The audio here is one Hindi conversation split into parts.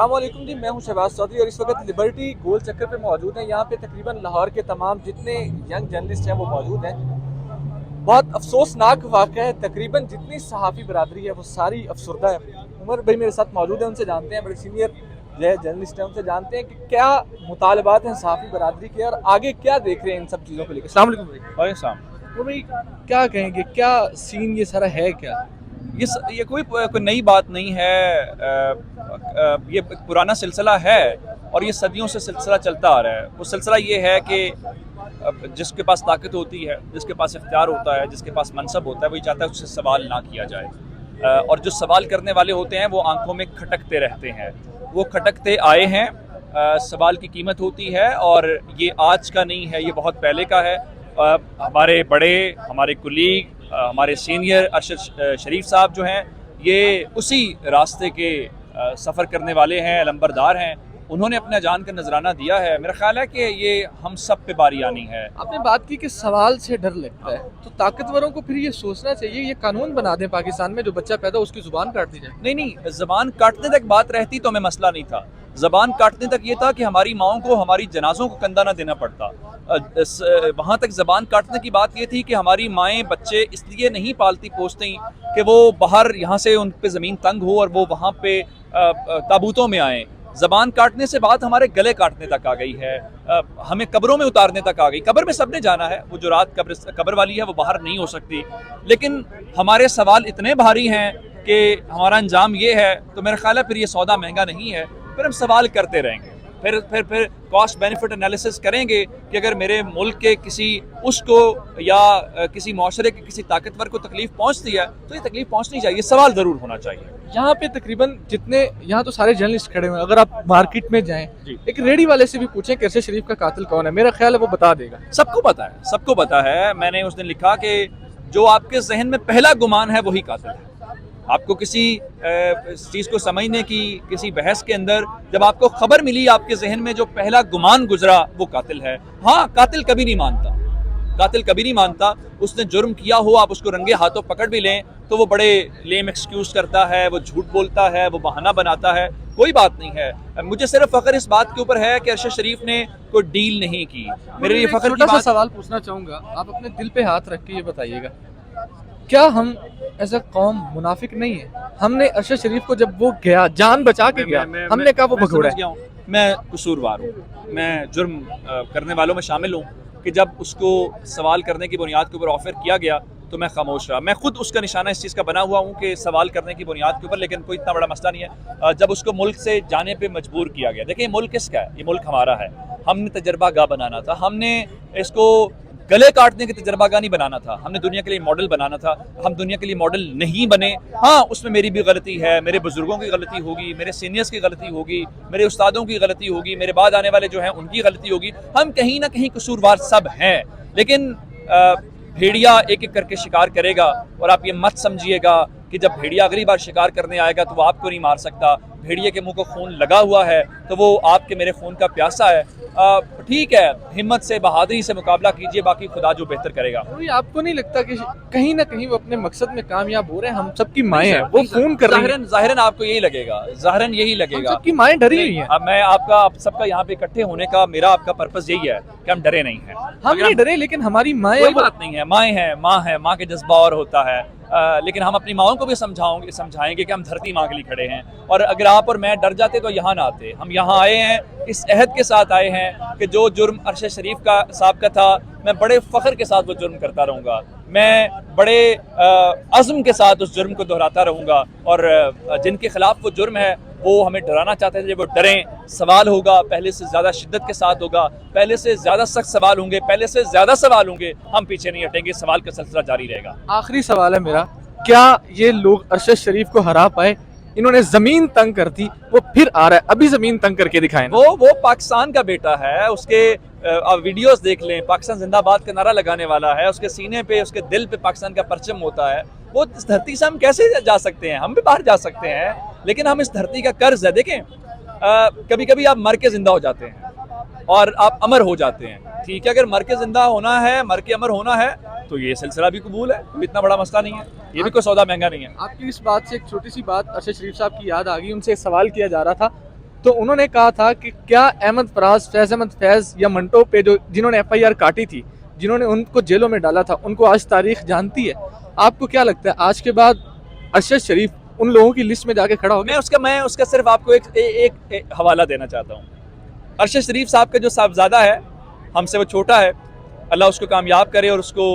अस्सलाम वालेकुम जी, मैं हूं शहबाज चौधरी और इस वक्त लिबर्टी गोल चक्कर पे मौजूद हैं। यहाँ पे तकरीबन लाहौर के तमाम जितने यंग जर्नलिस्ट हैं वो मौजूद हैं। बहुत अफसोसनाक वाक़या है, तकरीबन जितनी सहाफ़ी बरादरी है वो सारी अफसरदा है। उमर भाई मेरे साथ मौजूद हैं, उनसे जानते हैं, बड़े सीनियर जो है जर्नलिस्ट हैं, उनसे जानते हैं कि क्या मुतालबात हैं सहाफ़ी बरादरी के और आगे क्या देख रहे हैं इन सब चीज़ों को लेकर। अस्सलाम वालेकुम भाई। तो भाई क्या कहेंगे, क्या सीन ये सारा है क्या? ये कोई नई बात नहीं है। ये पुराना सिलसिला है और ये सदियों से सिलसिला चलता आ रहा है। वो सिलसिला ये है कि जिसके पास ताकत होती है, जिसके पास इख्तियार होता है, जिसके पास मनसब होता है, वही चाहता है उससे सवाल ना किया जाए। और जो सवाल करने वाले होते हैं वो आंखों में खटकते रहते हैं, वो खटकते आए हैं। सवाल की कीमत होती है और ये आज का नहीं है, ये बहुत पहले का है। हमारे बड़े, हमारे कुलीग, हमारे सीनियर अरशद शरीफ साहब जो हैं, ये उसी रास्ते के सफ़र करने वाले हैं, लंबरदार हैं। उन्होंने अपना जान का नजराना दिया है। मेरा ख्याल है कि ये हम सब पे बारी आनी है। आपने बात की कि सवाल से डर लगता है, तो ताकतवरों को फिर ये सोचना चाहिए, ये कानून बना दें पाकिस्तान में, जो बच्चा पैदा हो उसकी जुबान काट दी जाए। नहीं, ज़बान काटने तक बात रहती तो हमें मसला नहीं था। ज़बान काटने तक ये था कि हमारी माओं को हमारी जनाजों को कंधा ना देना पड़ता। वहाँ तक ज़बान काटने की बात ये थी कि हमारी माएँ बच्चे इसलिए नहीं पालती पोसती कि वो बाहर यहाँ से उन पे ज़मीन तंग हो और वो वहाँ पे ताबूतों में आएँ। ज़बान काटने से बात हमारे गले काटने तक आ गई है, हमें कब्रों में उतारने तक आ गई। कब्र में सबने जाना है, वो जो रात कब्र वाली है वो बाहर नहीं हो सकती। लेकिन हमारे सवाल इतने भारी हैं कि हमारा अंजाम ये है, तो मेरा ख्याल है फिर ये सौदा महंगा नहीं है। फिर हम सवाल करते रहेंगे, फिर कॉस्ट बेनिफिट एनालिसिस करेंगे कि अगर मेरे मुल्क के किसी उसको या किसी माशरे के किसी ताकतवर को तकलीफ पहुँचती है तो ये तकलीफ पहुँचनी चाहिए, सवाल ज़रूर होना चाहिए। यहाँ पे तकरीबन जितने यहाँ तो सारे जर्नलिस्ट खड़े हुए हैं, अगर आप मार्केट में जाएं, एक रेडी वाले से भी पूछें कि अरशद शरीफ का कातिल कौन है, मेरा ख्याल है वो बता देगा। सबको पता है, सबको पता है। मैंने उस दिन लिखा कि जो आपके जहन में पहला गुमान है वही कातिल है। आपको किसी चीज़ को समझने की किसी बहस के अंदर जब आपको खबर मिली, आपके जहन में जो पहला गुमान गुजरा वो कातिल है। हाँ, कातिल कभी नहीं मानता, कातिल कभी नहीं मानता। उसने जुर्म किया हो, आप उसको रंगे हाथों पकड़ भी लें तो वो बड़े लेम एक्सक्यूज करता है, वो झूठ बोलता है, वो बहाना बनाता है। कोई बात नहीं है। मुझे सिर्फ फख्र इस बात के ऊपर है कि अरशद शरीफ ने कोई डील नहीं की। मेरे लिए फख्र की बात। सवाल पूछना चाहूँगा, आप अपने दिल पे हाथ रख के ये बताइएगा, क्या हम एज अ कौम मुनाफिक नहीं है? हमने अरशद शरीफ को जब वो गया, जान बचा के गया, हमने कहा वो भगोड़ा है। मैं कसूरवार हूँ, मैं जुर्म करने वालों में शामिल हूँ कि जब उसको सवाल करने की बुनियाद के ऊपर ऑफर किया गया तो मैं खामोश रहा। मैं खुद उसका निशाना इस चीज़ का बना हुआ हूँ कि सवाल करने की बुनियाद के ऊपर, लेकिन कोई इतना बड़ा मसला नहीं है। जब उसको मुल्क से जाने पे मजबूर किया गया, देखिए मुल्क किसका है? ये मुल्क हमारा है। हमने तजर्बा गाह बनाना था, हमने इसको गले काटने की तजर्बा गाह नहीं बनाना था, हमने दुनिया के लिए मॉडल बनाना था। हम दुनिया के लिए मॉडल नहीं बने। हाँ, उसमें मेरी भी गलती है, मेरे बुजुर्गों की गलती होगी, मेरे सीनियर्स की गलती होगी, मेरे उस्तादों की गलती होगी, मेरे बाद आने वाले जो हैं उनकी गलती होगी। हम कहीं ना कहीं कसूरवार सब हैं, लेकिन भेड़िया एक एक करके शिकार करेगा। और आप ये मत समझिएगा कि जब भेड़िया अगली बार शिकार करने आएगा तो वो आपको नहीं मार सकता। भेड़िए के मुंह को खून लगा हुआ है तो वो आपके मेरे खून का प्यासा है। ठीक है, हिम्मत से, बहादुरी से मुकाबला कीजिए, बाकी खुदा जो बेहतर करेगा। आपको नहीं लगता कि कहीं ना कहीं वो अपने मकसद में कामयाब हो रहे हैं? हम सबकी माएँ हैं, वो खून कर रही हैं। ज़ाहिरन आपको यही लगेगा, ज़ाहिरन यही लगेगा। सबकी माएँ डरी हुई हैं। अब मैं आप सबका यहाँ पे इकट्ठे होने का मेरा आपका पर्पस यही है कि हम डरे नहीं हैं। हम नहीं डरे, लेकिन हमारी माएँ, कोई बात नहीं है, माएँ हैं, माँ है, माँ के जज्बा और होता है। लेकिन हम अपनी माओं को भी समझाएंगे कि हम धरती माँ के लिए खड़े हैं। और अगर आप और मैं डर जाते तो यहाँ ना आते। हम यहाँ आए हैं इस अहद के साथ आए हैं कि जो जुर्म अरशद शरीफ का साहब का था, मैं बड़े फ़ख्र के साथ वो जुर्म करता रहूँगा, मैं बड़े अज़्म के साथ उस जुर्म को दोहराता रहूँगा। और जिनके खिलाफ वो जुर्म है वो हमें डराना चाहते थे, वो डरें। सवाल होगा, पहले से ज़्यादा शिद्दत के साथ होगा, पहले से ज़्यादा सख्त सवाल होंगे, पहले से ज़्यादा सवाल होंगे। हम पीछे नहीं हटेंगे, सवाल का सिलसिला जारी रहेगा। आखिरी सवाल है मेरा, क्या ये लोग अरशद शरीफ को हरा पाए? इन्होंने जमीन तंग कर दी, वो फिर आ रहा है, अभी जमीन तंग करके दिखाएं। वो पाकिस्तान का बेटा है, उसके वीडियोस देख लें, पाकिस्तान जिंदाबाद का नारा लगाने वाला है, उसके सीने पे, उसके दिल पे पाकिस्तान का परचम होता है। वो इस धरती से हम कैसे जा सकते हैं? हम भी बाहर जा सकते हैं, लेकिन हम इस धरती का कर्ज है। देखें, कभी कभी आप मर के जिंदा हो जाते हैं और आप अमर हो जाते हैं। ठीक है, अगर मर के जिंदा होना है, मर के अमर होना है तो ये सिलसिला भी कबूल है, कोई इतना बड़ा मसला नहीं है, ये भी कोई सौदा महंगा नहीं है। आपकी इस बात से एक छोटी सी बात अरशद शरीफ साहब की याद आ गई। उनसे एक सवाल किया जा रहा था तो उन्होंने कहा था कि क्या अहमद फराज, फैज़ अहमद फैज़ या मंटो पे जो जिन्होंने एफआईआर काटी थी, जिन्होंने उनको जेलों में डाला था, उनको आज तारीख जानती है। आपको क्या लगता है आज के बाद अरशद शरीफ उन लोगों की लिस्ट में जाके खड़ा हो गया? मैं उसका सिर्फ आपको एक हवाला देना चाहता हूँ। अरशद शरीफ साहब का जो साहबजादा है, हमसे वो छोटा है, अल्लाह उसको कामयाब करे और उसको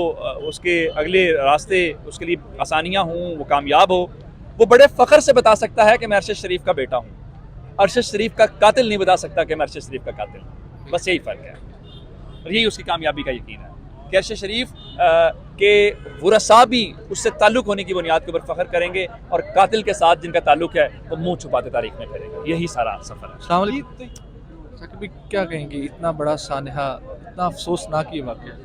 उसके अगले रास्ते, उसके लिए आसानियाँ हों, वो कामयाब हो। वो बड़े फ़ख्र से बता सकता है कि मैं अरशद शरीफ का बेटा हूँ। अरशद शरीफ का कातिल नहीं बता सकता कि मैं अरशद शरीफ का कातिल हूँ। बस यही फ़र्क है और यही उसकी कामयाबी का यकीन है कि अरशद शरीफ के वरसा भी उससे ताल्लुक़ होने की बुनियाद के ऊपर फ़ख्र करेंगे और कातिल के साथ जिनका ताल्लुक़ है वो मुँह छुपाते तारीख में फिरेंगे। यही सारा सफ़र है। अस्सलाम वालेकुम। साकिब भाई, क्या कहेंगे, इतना बड़ा सानहा, इतना अफसोसनाक ये वाक़या?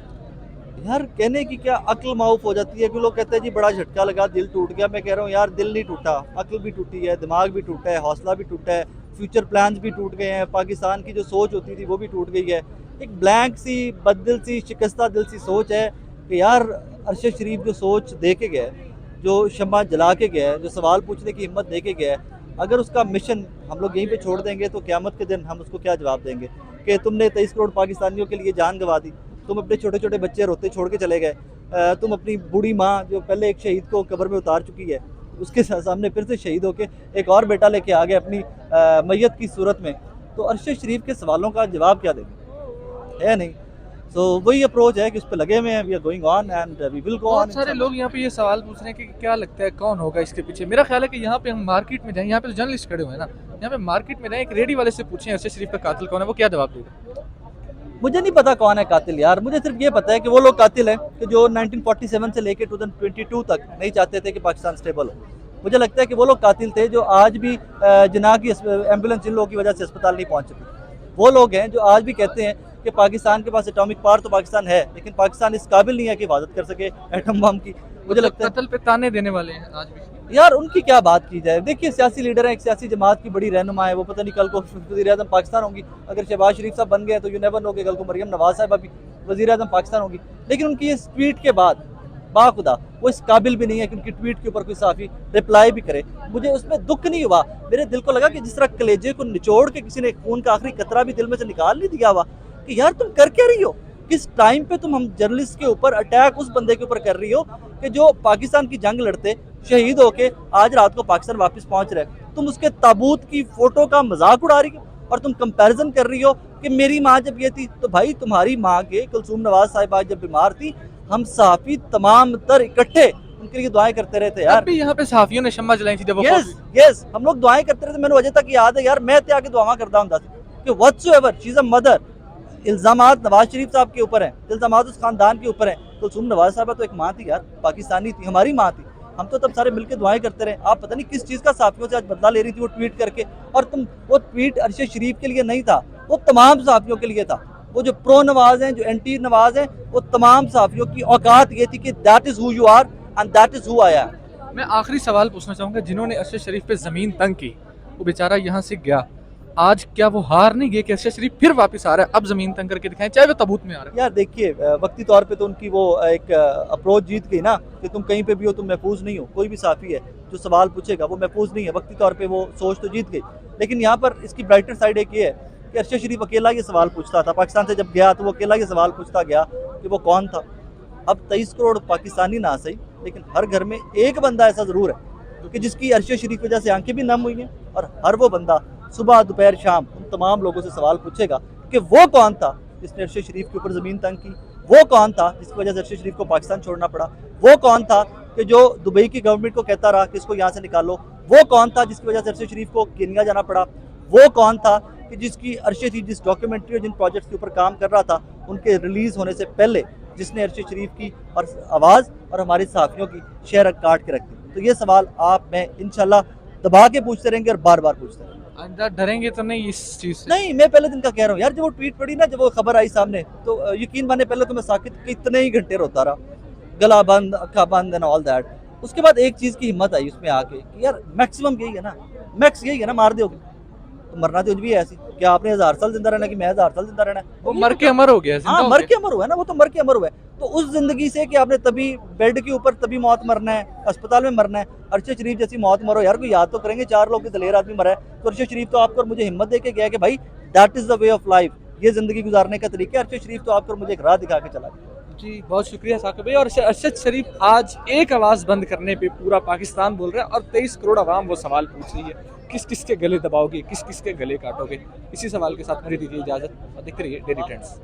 यार कहने की क्या, अक्ल माऊफ हो जाती है कि लोग कहते हैं जी बड़ा झटका लगा, दिल टूट गया। मैं कह रहा हूँ यार, दिल नहीं टूटा, अक्ल भी टूटी है, दिमाग भी टूटा है, हौसला भी टूटा है, फ्यूचर प्लान्स भी टूट गए हैं, पाकिस्तान की जो सोच होती थी वो भी टूट गई है। एक ब्लैंक सी, बददिल सी, शिकस्ता दिल सी सोच है कि यार अरशद शरीफ जो सोच दे के गया है, जो शम्मा जला के गया है, जो सवाल पूछने की हिम्मत दे के गया है, अगर उसका मिशन हम लोग यहीं पे छोड़ देंगे तो क़यामत के दिन हम उसको क्या जवाब देंगे कि तुमने 23 करोड़ पाकिस्तानियों के लिए जान गंवा दी, तुम अपने छोटे छोटे बच्चे रोते छोड़ के चले गए, तुम अपनी बूढ़ी माँ जो पहले एक शहीद को कब्र में उतार चुकी है, उसके सामने फिर से शहीद होके एक और बेटा लेके आ गए अपनी मैयत की सूरत में। तो अरशद शरीफ के सवालों का जवाब क्या देंगे, है नहीं। सो वही अप्रोच है कि उस पर लगे हुए हैं, we are going on and we will go on. बहुत सारे लोग यहाँ पे ये सवाल पूछ रहे हैं कि क्या लगता है कौन होगा इसके पीछे। मेरा ख्याल है कि यहाँ पे हम मार्केट में जाएं, यहाँ पे तो जर्नलिस्ट खड़े हुए हैं ना, यहाँ पे मार्केट में जाएं, एक रेडी वाले से पूछें अरशद शरीफ का कातिल कौन है, वो क्या जवाब देगा? मुझे नहीं पता कौन है कातिल यार, मुझे सिर्फ ये पता है कि वो लोग कातिल हैं कि जो 1947 से लेकर 2022 तक नहीं चाहते थे कि पाकिस्तान स्टेबल हो। मुझे लगता है कि वो लोग कातिल थे जो आज भी जिन्ना की एम्बुलेंस जिन लोगों की वजह से अस्पताल नहीं पहुंच सकी, वो लोग हैं जो आज भी कहते हैं कि पाकिस्तान के पास एटॉमिक पावर तो पाकिस्तान है, लेकिन पाकिस्तान इस काबिल नहीं है कि हिफाजत कर सके एटम बम की। मुझे लगता है कत्ल पे ताने देने वाले हैं आज भी। यार उनकी क्या बात की जाए। देखिए सियासी लीडर है, एक सियासी जमात की बड़ी रहनुमा है, वो पता नहीं कल को वज़ीर आज़म पाकिस्तान होंगी। अगर शहबाज शरीफ साहब बन गए तो यू नेवर नो कि कल को मरियम नवाज साहिबा भी वज़ीर आज़म पाकिस्तान होंगी। लेकिन उनकी इस ट्वीट के बाद बाखुदा वो इस काबिल भी नहीं है कि उनकी ट्वीट के ऊपर कोई साफ़ी रिप्लाई भी करे। मुझे उसमें दुख नहीं हुआ, मेरे दिल को लगा कि जिस तरह कलेजे को निचोड़ के किसी ने खून का आखिरी कतरा भी दिल में से निकाल नहीं दिया हुआ कि यार तुम कर क्या रही हो, किस टाइम पे तुम हम जर्नलिस्ट के ऊपर अटैक उस बंदे के ऊपर कर रही हो कि जो पाकिस्तान की जंग लड़ते शहीद होके आज रात को पाकिस्तान वापस पहुंच रहे। तुम उसके ताबूत की फोटो का मजाक उड़ा रही हो और तुम कंपैरिजन कर रही हो कि मेरी माँ जब ये थी, तो भाई तुम्हारी माँ के कुलसूम नवाज साहिबा जब बीमार थी, हम सहाफी तमाम तर इकट्ठे उनके लिए दुआएं करते रहे थे यार। भी यहाँ पे सहाफियों ने शम्मा जलाई थी जब वो यस हम लोग दुआएं करते रहे थे। मैंने वजह तक याद है यार, मैं आके दुआ करता हूँ कि whatsoever she is a mother. इल्जामात नवाज शरीफ साहब के ऊपर हैं, इल्जामात उस खानदान के ऊपर हैं। कुलसूम नवाज साहबा तो एक माँ थी यार, पाकिस्तानी थी, हमारी माँ थी। हम तो तब सारे मिलकर दुआएं करते रहे। आप पता नहीं किस चीज़ का साफियों से आज बदला ले रही थी वो ट्वीट करके। और तुम वो ट्वीट अरशद शरीफ के लिए नहीं था, वो तमाम साफियों के लिए था। वो जो प्रो नवाज हैं, जो एंटी नवाज हैं, वो तमाम साफियों की औकात ये थी कि that is who you are and that is who I am. मैं आखिरी सवाल पूछना चाहूँगा, जिन्होंने अरशद शरीफ पे ज़मीन तंग की, वो बेचारा यहाँ से गया, आज क्या वो हार नहीं गए कि अरशद शरीफ फिर वापस आ रहा है, अब ज़मीन तंग करके दिखाएं, चाहे वो तबूत में आ रहा है? यार देखिए, वक्ती तौर पे तो उनकी वो एक अप्रोच जीत गई ना कि तुम कहीं पे भी हो तुम महफूज नहीं हो। कोई भी साफ़ी है जो सवाल पूछेगा वो महफूज नहीं है, वक्ती तौर पे वो सोच तो जीत गई। लेकिन यहाँ पर इसकी ब्राइटर साइड एक ये है कि अरशद शरीफ अकेला ये सवाल पूछता था। पाकिस्तान से जब गया तो वो अकेला ये सवाल पूछता गया कि वो कौन था। अब 23 करोड़ पाकिस्तानी ना सही, लेकिन हर घर में एक बंदा ऐसा ज़रूर है कि जिसकी अरशद शरीफ की वजह से आंखें भी नम हुई हैं, और हर वो बंदा सुबह दोपहर शाम उन तमाम लोगों से सवाल पूछेगा कि वो कौन था जिसने अरशद शरीफ के ऊपर ज़मीन तंग की, वो कौन था जिसकी वजह से अरशद शरीफ को पाकिस्तान छोड़ना पड़ा, वो कौन था कि जो दुबई की गवर्नमेंट को कहता रहा कि इसको यहाँ से निकालो, वो कौन था जिसकी वजह से अरशद शरीफ को केन्या जाना पड़ा, वो कौन था कि जिसकी अरशद शरीफ जिस डॉक्यूमेंट्री और जिन प्रोजेक्ट्स के ऊपर काम कर रहा था उनके रिलीज़ होने से पहले जिसने अरशद शरीफ की और आवाज़ और हमारे सहाफ़ियों की शेयर काट के रखी। तो ये सवाल आप मैं इंशाल्लाह दबा के पूछते रहेंगे और बार बार पूछते रहेंगे। डरेंगे तो नहीं इस चीज़ से? नहीं, मैं पहले दिन का कह रहा हूँ यार, जब वो ट्वीट पड़ी ना, जब वो खबर आई सामने, तो यकीन माने पहले तो मैं साकित कितने ही घंटे रोता रहा, गला बंद, अक्खा बंद एंड ऑल दैट। उसके बाद एक चीज़ की हिम्मत आई उसमें आके कि यार मैक्सिमम यही है ना, मैक्स यही है ना, मार दोगे तो मरना तो भी है ऐसी क्या आपने 1000 साल जिंदा रहना कि मैं 1000 साल जिंदा रहना है? वो मर के अमर हो गया, जिंदा हाँ हो मर गया। के अमर हुआ है ना, वो तो मर के अमर हुआ है। तो उस जिंदगी से कि आपने तभी बेड के ऊपर तभी मौत मरना है, अस्पताल में मरना है, अरशद शरीफ जैसी मौत मरो यार, कोई याद तो करेंगे 4 लोग के दलेर आदमी मरा है। तो अरशद शरीफ तो आपको और मुझे हिम्मत दे के गया कि भाई that is the way of life, ये जिंदगी गुजारने का तरीका है। अरशद शरीफ तो आपको और मुझे एक राह दिखा के चला गया। जी बहुत शुक्रिया साकिब भाई। और अरशद शरीफ आज एक आवाज़ बंद करने पे पूरा पाकिस्तान बोल रहा है और 23 करोड़ आवाम वो सवाल पूछ रही है, किस किस के गले दबाओगे, किस किस के गले काटोगे। इसी सवाल के साथ मेरी दीजिए इजाज़त और देखते रहिए डेली ट्रेंड्स।